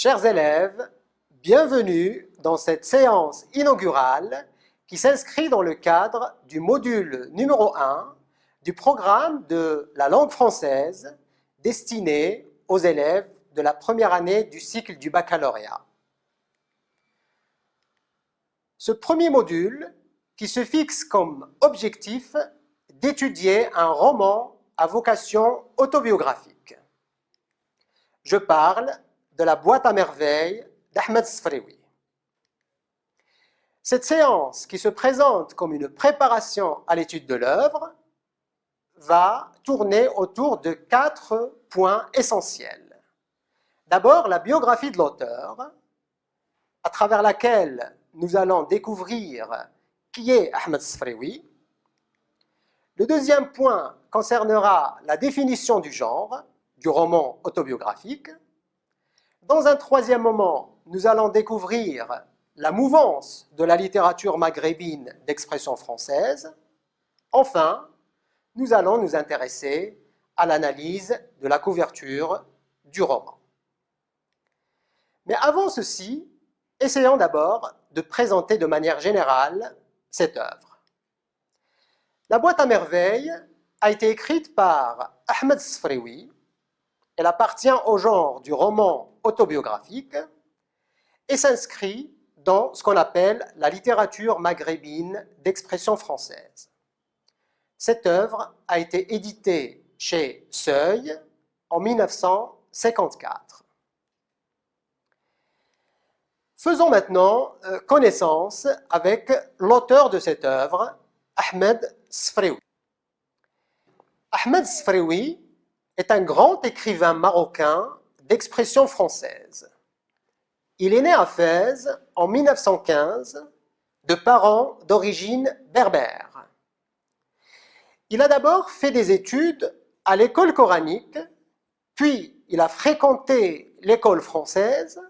Chers élèves, bienvenue dans cette séance inaugurale qui s'inscrit dans le cadre du module numéro 1 du programme de la langue française destiné aux élèves de la première année du cycle du baccalauréat. Ce premier module qui se fixe comme objectif d'étudier un roman à vocation autobiographique. Je parle de la boîte à merveilles d'Ahmed Sfraoui. Cette séance, qui se présente comme une préparation à l'étude de l'œuvre, va tourner autour de 4 points essentiels. D'abord, la biographie de l'auteur, à travers laquelle nous allons découvrir qui est Ahmed Sfraoui. Le deuxième point concernera la définition du genre du roman autobiographique. Dans un troisième moment, nous allons découvrir la mouvance de la littérature maghrébine d'expression française. Enfin, nous allons nous intéresser à l'analyse de la couverture du roman. Mais avant ceci, essayons d'abord de présenter de manière générale cette œuvre. La boîte à merveilles a été écrite par Ahmed Sfraoui. Elle appartient au genre du roman autobiographique et s'inscrit dans ce qu'on appelle la littérature maghrébine d'expression française. Cette œuvre a été éditée chez Seuil en 1954. Faisons maintenant connaissance avec l'auteur de cette œuvre, Ahmed Sfraoui. Ahmed Sfraoui est un grand écrivain marocain d'expression française. Il est né à Fès en 1915 de parents d'origine berbère. Il a d'abord fait des études à l'école coranique, puis il a fréquenté l'école française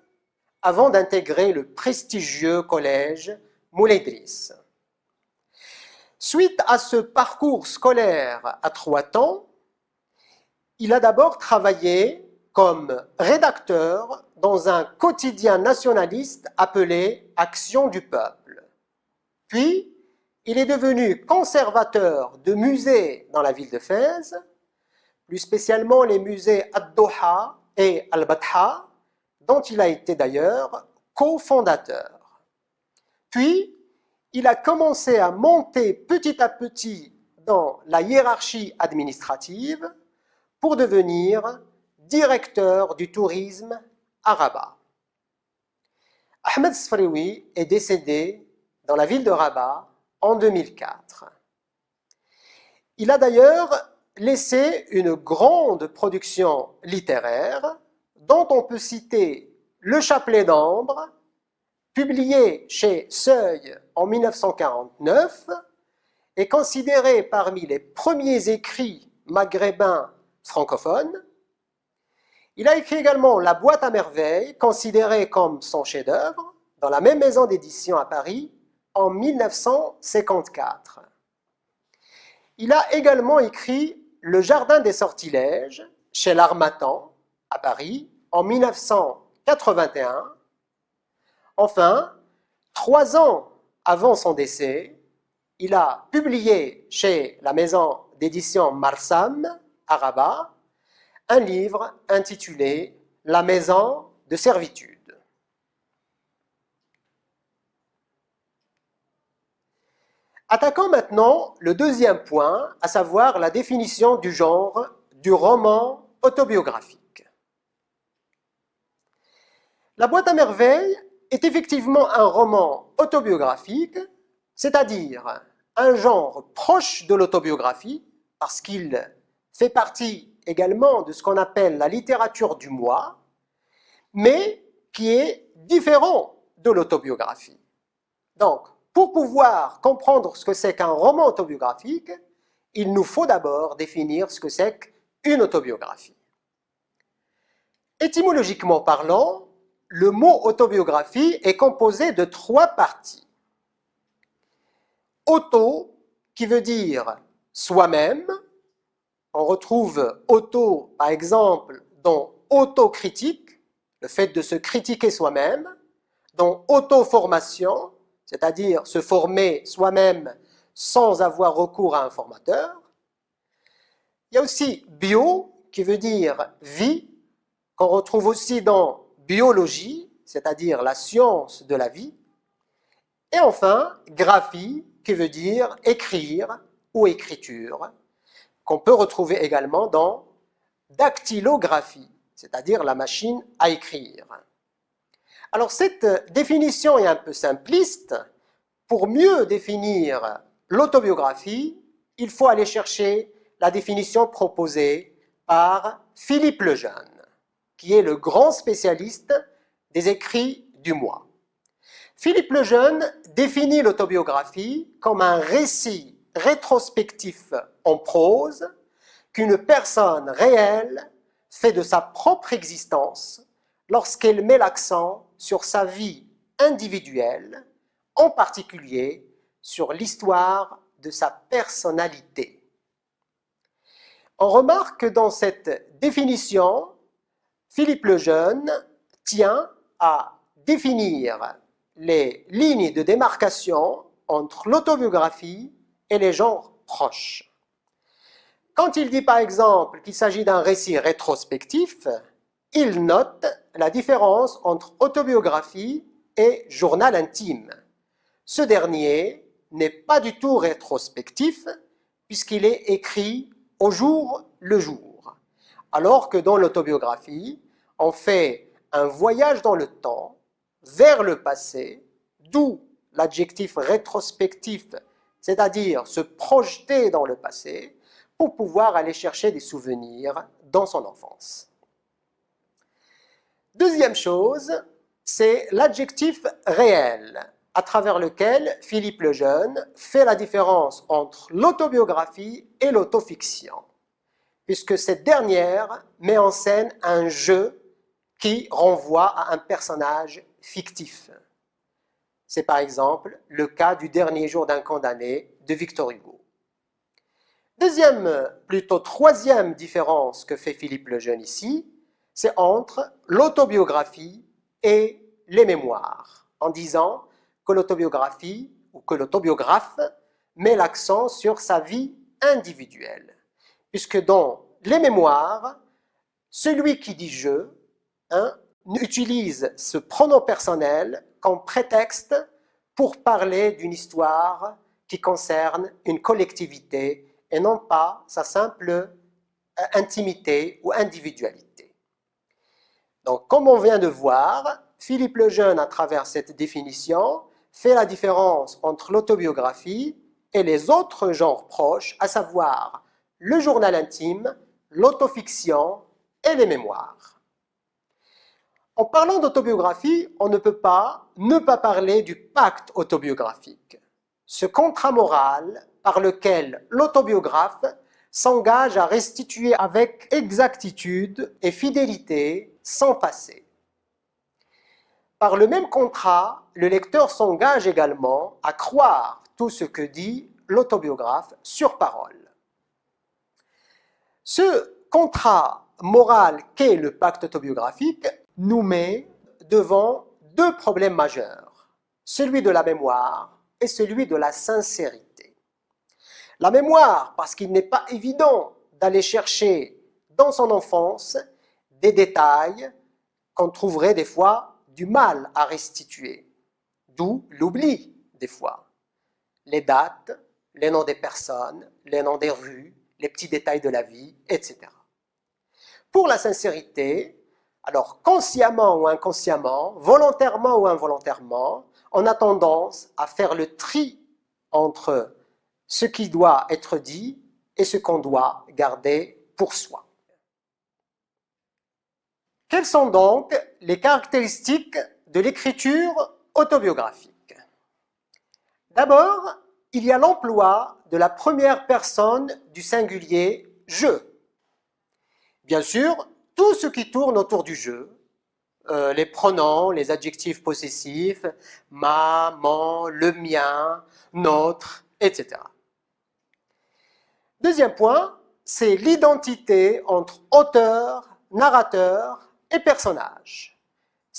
avant d'intégrer le prestigieux collège Moulay Idriss. Suite à ce parcours scolaire à 3 temps, il a d'abord travaillé comme rédacteur dans un quotidien nationaliste appelé Action du Peuple. Puis, il est devenu conservateur de musées dans la ville de Fès, plus spécialement les musées Ad-Doha et Al-Batha, dont il a été d'ailleurs cofondateur. Puis, il a commencé à monter petit à petit dans la hiérarchie administrative pour devenir directeur du tourisme à Rabat. Ahmed Sfraoui est décédé dans la ville de Rabat en 2004. Il a d'ailleurs laissé une grande production littéraire dont on peut citer Le Chapelet d'Ambre, publié chez Seuil en 1949, est considéré parmi les premiers écrits maghrébins francophones. Il a écrit également La boîte à merveilles, considérée comme son chef-d'œuvre, dans la même maison d'édition à Paris en 1954. Il a également écrit Le jardin des sortilèges chez l'Harmattan à Paris en 1981. Enfin, 3 ans avant son décès, il a publié chez la maison d'édition Marsam à Rabat un livre intitulé La maison de servitude. Attaquons maintenant le deuxième point, à savoir la définition du genre du roman autobiographique. La boîte à merveilles est effectivement un roman autobiographique, c'est-à-dire un genre proche de l'autobiographie, parce qu'il fait partie également de ce qu'on appelle la littérature du moi, mais qui est différent de l'autobiographie. Donc, pour pouvoir comprendre ce que c'est qu'un roman autobiographique, il nous faut d'abord définir ce que c'est qu'une autobiographie. Étymologiquement parlant, le mot autobiographie est composé de 3 parties. Auto, qui veut dire soi-même. On retrouve auto, par exemple, dans autocritique, le fait de se critiquer soi-même, dans auto-formation, c'est-à-dire se former soi-même sans avoir recours à un formateur. Il y a aussi bio, qui veut dire vie, qu'on retrouve aussi dans biologie, c'est-à-dire la science de la vie. Et enfin, graphie, qui veut dire écrire ou écriture, qu'on peut retrouver également dans dactylographie, c'est-à-dire la machine à écrire. Alors cette définition est un peu simpliste. Pour mieux définir l'autobiographie, il faut aller chercher la définition proposée par Philippe Lejeune, qui est le grand spécialiste des écrits du moi. Philippe Lejeune définit l'autobiographie comme un récit rétrospectif en prose qu'une personne réelle fait de sa propre existence lorsqu'elle met l'accent sur sa vie individuelle, en particulier sur l'histoire de sa personnalité. On remarque que dans cette définition, Philippe Lejeune tient à définir les lignes de démarcation entre l'autobiographie et les genres proches. Quand il dit par exemple qu'il s'agit d'un récit rétrospectif, il note la différence entre autobiographie et journal intime. Ce dernier n'est pas du tout rétrospectif puisqu'il est écrit au jour le jour, alors que dans l'autobiographie, on fait un voyage dans le temps, vers le passé, d'où l'adjectif rétrospectif, c'est-à-dire se projeter dans le passé, pour pouvoir aller chercher des souvenirs dans son enfance. Deuxième chose, c'est l'adjectif réel, à travers lequel Philippe Lejeune fait la différence entre l'autobiographie et l'autofiction, puisque cette dernière met en scène un jeu qui renvoie à un personnage fictif. C'est par exemple le cas du Dernier jour d'un condamné de Victor Hugo. Deuxième, plutôt troisième différence que fait Philippe Lejeune ici, c'est entre l'autobiographie et les mémoires, en disant que l'autobiographie ou que l'autobiographe met l'accent sur sa vie individuelle, puisque dans les mémoires, celui qui dit « je » utilise ce pronom personnel comme prétexte pour parler d'une histoire qui concerne une collectivité et non pas sa simple intimité ou individualité. Donc, comme on vient de voir, Philippe Lejeune, à travers cette définition, fait la différence entre l'autobiographie et les autres genres proches, à savoir le journal intime, l'autofiction et les mémoires. En parlant d'autobiographie, on ne peut pas ne pas parler du pacte autobiographique, ce contrat moral par lequel l'autobiographe s'engage à restituer avec exactitude et fidélité son passé. Par le même contrat, le lecteur s'engage également à croire tout ce que dit l'autobiographe sur parole. Ce contrat moral qu'est le pacte autobiographique nous met devant deux problèmes majeurs, celui de la mémoire et celui de la sincérité. La mémoire, parce qu'il n'est pas évident d'aller chercher dans son enfance des détails qu'on trouverait des fois du mal à restituer, d'où l'oubli des fois. Les dates, les noms des personnes, les noms des rues, les petits détails de la vie, etc. Pour la sincérité, alors consciemment ou inconsciemment, volontairement ou involontairement, on a tendance à faire le tri entre ce qui doit être dit et ce qu'on doit garder pour soi. Quelles sont donc les caractéristiques de l'écriture autobiographique? D'abord, il y a l'emploi de la première personne du singulier « je ». Bien sûr, tout ce qui tourne autour du « je », les pronoms, les adjectifs possessifs, ma, mon, le mien, notre, etc. Deuxième point, c'est l'identité entre auteur, narrateur et personnage.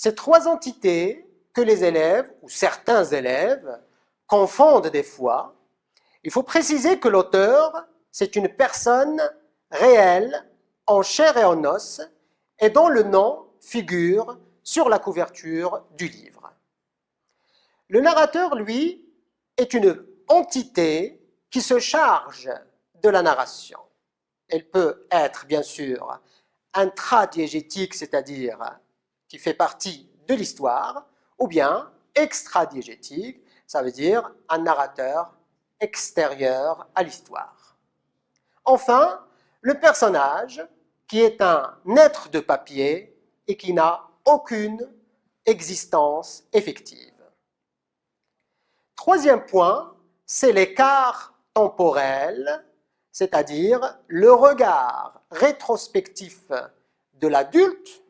Ces trois entités que les élèves, ou certains élèves, confondent des fois. Il faut préciser que l'auteur, c'est une personne réelle, en chair et en os, et dont le nom figure sur la couverture du livre. Le narrateur, lui, est une entité qui se charge de la narration. Elle peut être, bien sûr, intradiégétique, c'est-à-dire qui fait partie de l'histoire, ou bien extradiégétique, ça veut dire un narrateur extérieur à l'histoire. Enfin, le personnage, qui est un être de papier et qui n'a aucune existence effective. Troisième point, c'est l'écart temporel, c'est-à-dire le regard rétrospectif de l'adulte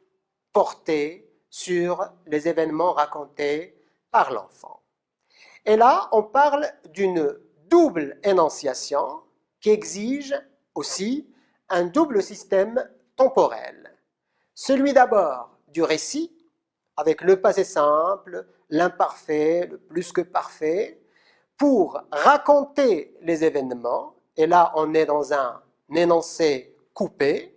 porté sur les événements racontés par l'enfant. Et là, on parle d'une double énonciation qui exige aussi un double système temporel. Celui d'abord du récit, avec le passé simple, l'imparfait, le plus que parfait, pour raconter les événements, et là on est dans un énoncé coupé,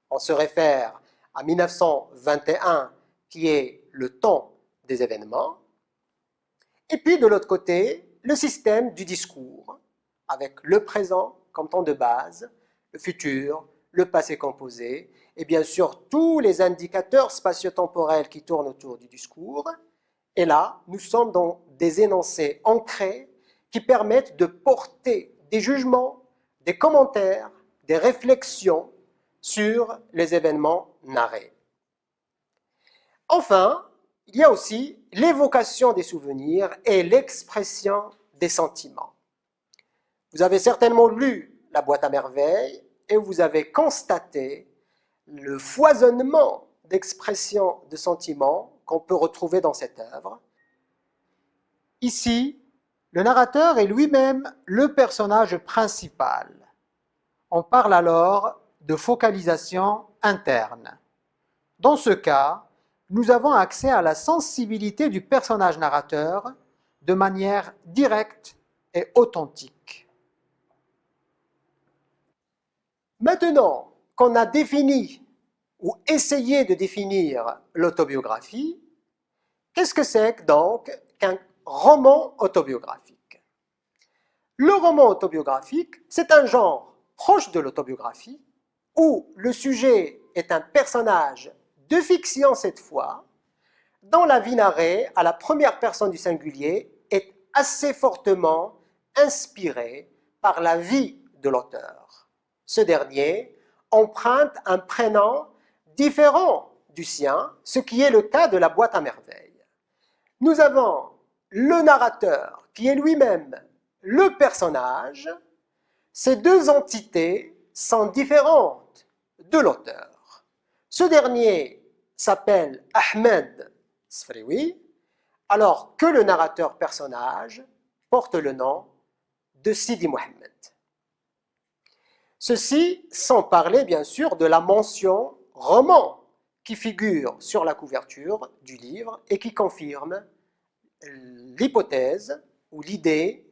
on se réfère à 1921 qui est le temps des événements, et puis de l'autre côté, le système du discours, avec le présent comme temps de base, le futur, le passé composé, et bien sûr tous les indicateurs spatio-temporels qui tournent autour du discours. Et là, nous sommes dans des énoncés ancrés qui permettent de porter des jugements, des commentaires, des réflexions sur les événements narrés. Enfin, il y a aussi l'évocation des souvenirs et l'expression des sentiments. Vous avez certainement lu La boîte à merveilles et vous avez constaté le foisonnement d'expressions de sentiments qu'on peut retrouver dans cette œuvre. Ici, le narrateur est lui-même le personnage principal. On parle alors de focalisation interne. Dans ce cas, nous avons accès à la sensibilité du personnage narrateur de manière directe et authentique. Maintenant qu'on a défini ou essayé de définir l'autobiographie, qu'est-ce que c'est donc qu'un roman autobiographique? Le roman autobiographique, c'est un genre proche de l'autobiographie où le sujet est un personnage de fiction cette fois, dont la vie narrée à la première personne du singulier est assez fortement inspirée par la vie de l'auteur. Ce dernier emprunte un prénom différent du sien, ce qui est le cas de La boîte à merveilles. Nous avons le narrateur qui est lui-même le personnage. Ces deux entités sont différentes de l'auteur. Ce dernier s'appelle Ahmed Sfrioui, alors que le narrateur personnage porte le nom de Sidi Mohamed. Ceci sans parler bien sûr de la mention roman qui figure sur la couverture du livre et qui confirme l'hypothèse ou l'idée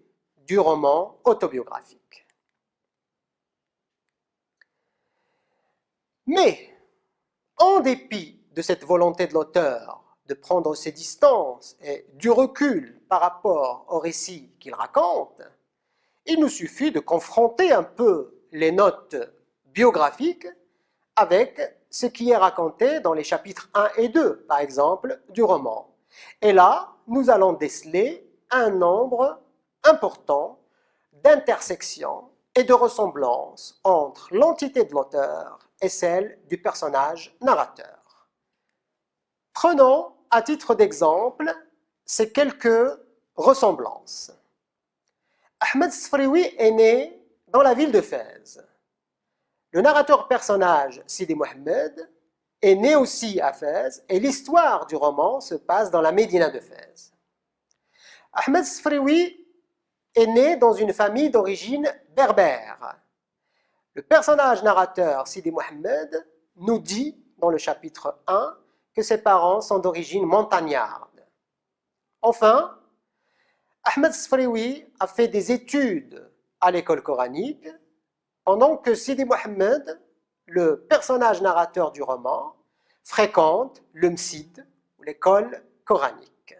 du roman autobiographique. Mais, en dépit de cette volonté de l'auteur de prendre ses distances et du recul par rapport au récit qu'il raconte, il nous suffit de confronter un peu les notes biographiques avec ce qui est raconté dans les chapitres 1 et 2, par exemple, du roman. Et là, nous allons déceler un nombre important d'intersections et de ressemblances entre l'entité de l'auteur et celle du personnage narrateur. Prenons à titre d'exemple ces quelques ressemblances. Ahmed Sfrioui est né dans la ville de Fès. Le narrateur personnage, Sidi Mohamed, est né aussi à Fès et l'histoire du roman se passe dans la Médina de Fès. Ahmed Sfrioui est né dans une famille d'origine berbère. Le personnage narrateur, Sidi Mohamed, nous dit dans le chapitre 1 que ses parents sont d'origine montagnarde. Enfin, Ahmed Sfrioui a fait des études à l'école coranique, pendant que Sidi Mohammed, le personnage narrateur du roman, fréquente le MSID, ou l'école coranique.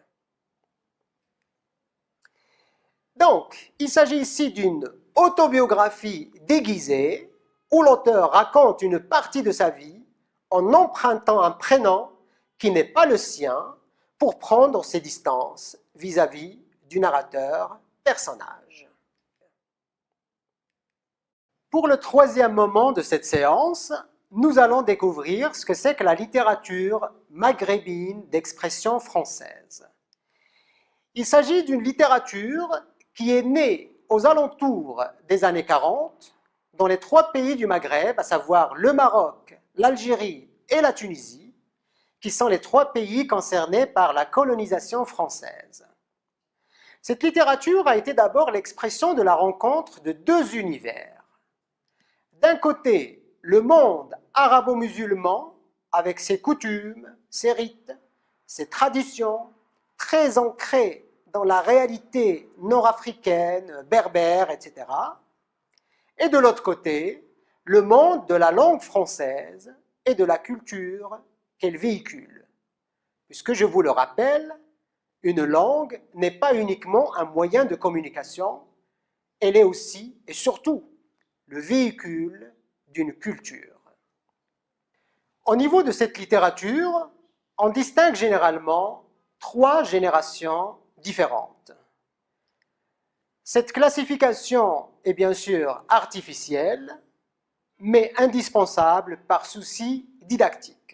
Donc, il s'agit ici d'une autobiographie déguisée où l'auteur raconte une partie de sa vie en empruntant un prénom qui n'est pas le sien pour prendre ses distances vis-à-vis du narrateur personnage. Pour le troisième moment de cette séance, nous allons découvrir ce que c'est que la littérature maghrébine d'expression française. Il s'agit d'une littérature qui est née aux alentours des années 40 dans les trois pays du Maghreb, à savoir le Maroc, l'Algérie et la Tunisie, qui sont les trois pays concernés par la colonisation française. Cette littérature a été d'abord l'expression de la rencontre de deux univers. D'un côté, le monde arabo-musulman, avec ses coutumes, ses rites, ses traditions, très ancrées dans la réalité nord-africaine, berbère, etc. Et de l'autre côté, le monde de la langue française et de la culture qu'elle véhicule. Puisque je vous le rappelle, une langue n'est pas uniquement un moyen de communication, elle est aussi et surtout le véhicule d'une culture. Au niveau de cette littérature, on distingue généralement trois générations différentes. Cette classification est bien sûr artificielle, mais indispensable par souci didactique.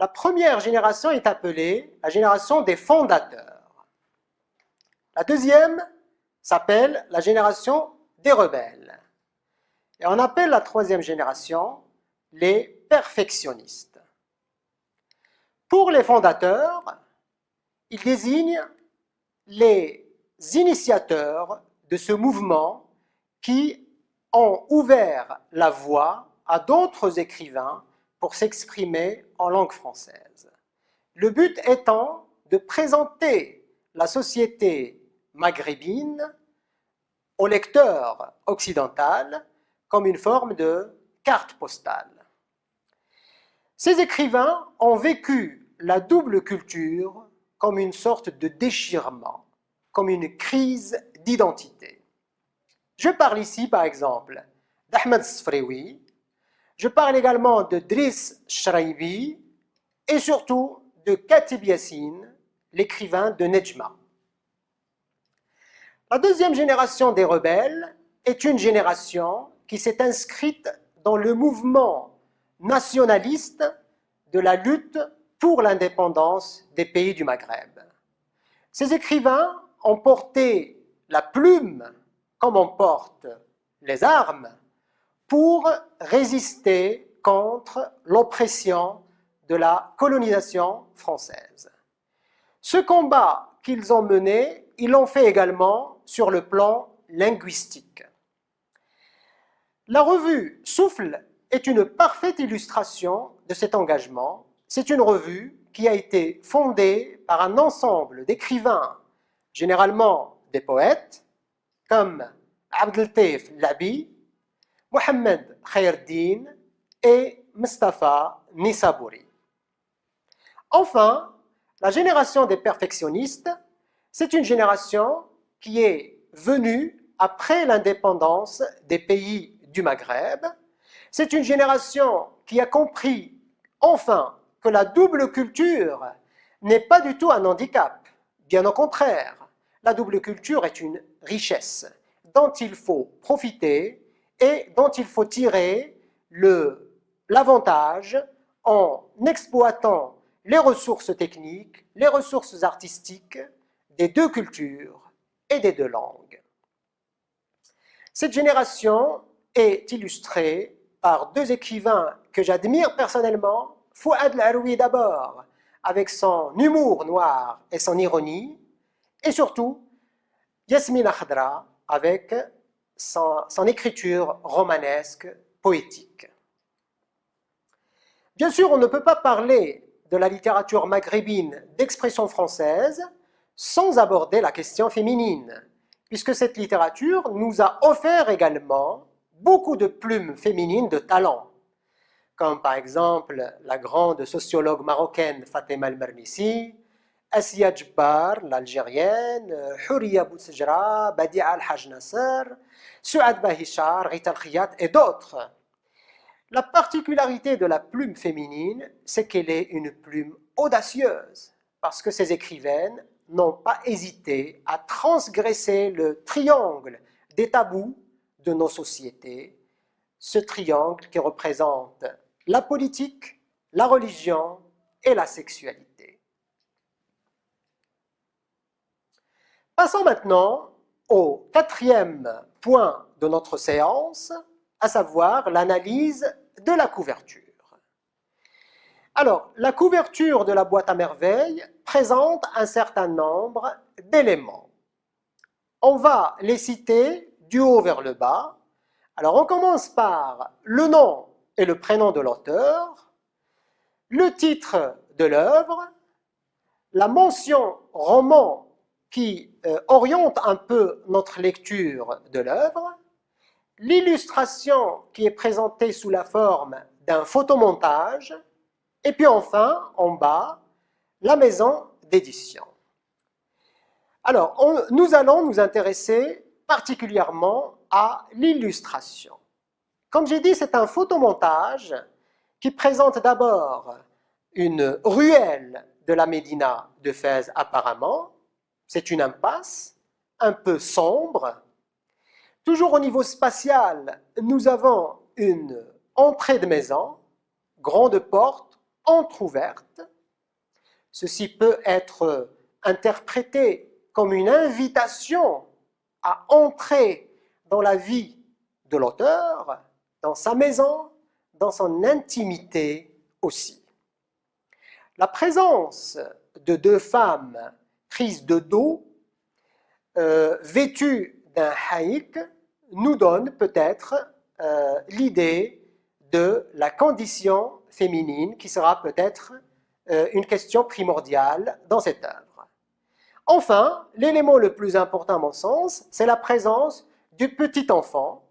La première génération est appelée la génération des fondateurs. La deuxième s'appelle la génération des rebelles. Et on appelle la troisième génération les perfectionnistes. Pour les fondateurs, ils désignent les initiateurs de ce mouvement qui ont ouvert la voie à d'autres écrivains pour s'exprimer en langue française. Le but étant de présenter la société maghrébine au lecteur occidental comme une forme de carte postale. Ces écrivains ont vécu la double culture comme une sorte de déchirement, comme une crise d'identité. Je parle ici, par exemple, d'Ahmed Sfrioui, je parle également de Driss Shraibi et surtout de Katib Yassine, l'écrivain de Nejma. La deuxième génération des rebelles est une génération qui s'est inscrite dans le mouvement nationaliste de la lutte pour l'indépendance des pays du Maghreb. Ces écrivains ont porté la plume comme on porte les armes pour résister contre l'oppression de la colonisation française. Ce combat qu'ils ont mené, ils l'ont fait également sur le plan linguistique. La revue Souffle est une parfaite illustration de cet engagement. C'est une revue qui a été fondée par un ensemble d'écrivains, généralement des poètes, comme Abdeltaif Labi, Mohamed Khayrdin et Mustafa Nissabouri. Enfin, la génération des perfectionnistes, c'est une génération qui est venue après l'indépendance des pays du Maghreb. C'est une génération qui a compris enfin que la double culture n'est pas du tout un handicap. Bien au contraire, la double culture est une richesse dont il faut profiter et dont il faut tirer l'avantage en exploitant les ressources techniques, les ressources artistiques des deux cultures et des deux langues. Cette génération est illustrée par deux écrivains que j'admire personnellement, Fouad El-Aroui d'abord, avec son humour noir et son ironie, et surtout Yasmina Khadra avec son écriture romanesque, poétique. Bien sûr, on ne peut pas parler de la littérature maghrébine d'expression française sans aborder la question féminine, puisque cette littérature nous a offert également beaucoup de plumes féminines de talent, comme par exemple la grande sociologue marocaine Fatima El-Mernissi, Assia Djebbar, l'algérienne, Houria Boutsejra, Badia Al-Haj Nasser, Souad Bahishar, Rita Al-Khiyat et d'autres. La particularité de la plume féminine, c'est qu'elle est une plume audacieuse, parce que ces écrivaines n'ont pas hésité à transgresser le triangle des tabous de nos sociétés, ce triangle qui représente la politique, la religion et la sexualité. Passons maintenant au quatrième point de notre séance, à savoir l'analyse de la couverture. Alors, la couverture de la boîte à merveilles présente un certain nombre d'éléments. On va les citer du haut vers le bas. Alors, on commence par le nom et le prénom de l'auteur, le titre de l'œuvre, la mention roman qui oriente un peu notre lecture de l'œuvre, l'illustration qui est présentée sous la forme d'un photomontage, et puis enfin, en bas, la maison d'édition. Alors, nous allons nous intéresser particulièrement à l'illustration. Comme j'ai dit, c'est un photomontage qui présente d'abord une ruelle de la Médina de Fès apparemment. C'est une impasse, un peu sombre. Toujours au niveau spatial, nous avons une entrée de maison, grande porte, entrouverte. Ceci peut être interprété comme une invitation à entrer dans la vie de l'auteur, dans sa maison, dans son intimité aussi. La présence de deux femmes prises de dos, vêtues d'un haïk, nous donne peut-être l'idée de la condition féminine qui sera peut-être une question primordiale dans cette œuvre. Enfin, l'élément le plus important à mon sens, c'est la présence du petit enfant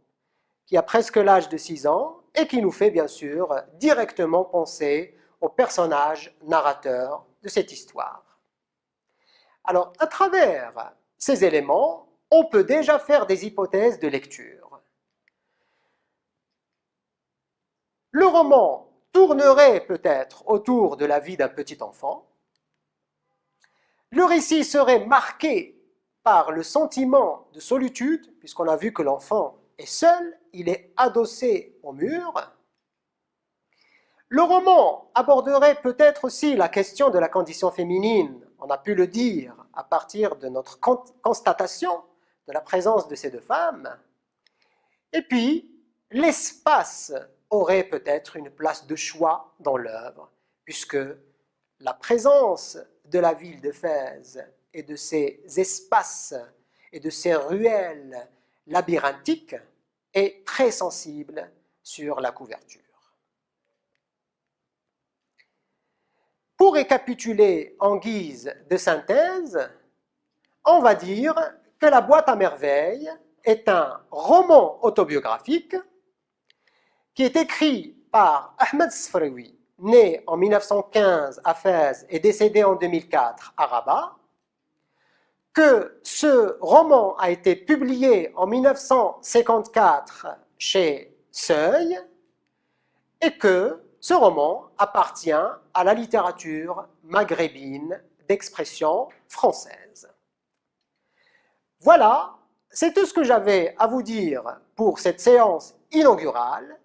qui a presque l'âge de 6 ans et qui nous fait bien sûr directement penser au personnage narrateur de cette histoire. Alors, à travers ces éléments, on peut déjà faire des hypothèses de lecture. Le roman tournerait peut-être autour de la vie d'un petit enfant. Le récit serait marqué par le sentiment de solitude, puisqu'on a vu que l'enfant est seul, il est adossé au mur. Le roman aborderait peut-être aussi la question de la condition féminine, on a pu le dire à partir de notre constatation de la présence de ces deux femmes. Et puis, l'espace aurait peut-être une place de choix dans l'œuvre, puisque la présence de la ville de Fès et de ses espaces et de ses ruelles labyrinthiques est très sensible sur la couverture. Pour récapituler en guise de synthèse, on va dire que La boîte à merveilles est un roman autobiographique qui est écrit par Ahmed Sfraoui, né en 1915 à Fès et décédé en 2004 à Rabat, que ce roman a été publié en 1954 chez Seuil et que ce roman appartient à la littérature maghrébine d'expression française. Voilà, c'est tout ce que j'avais à vous dire pour cette séance inaugurale.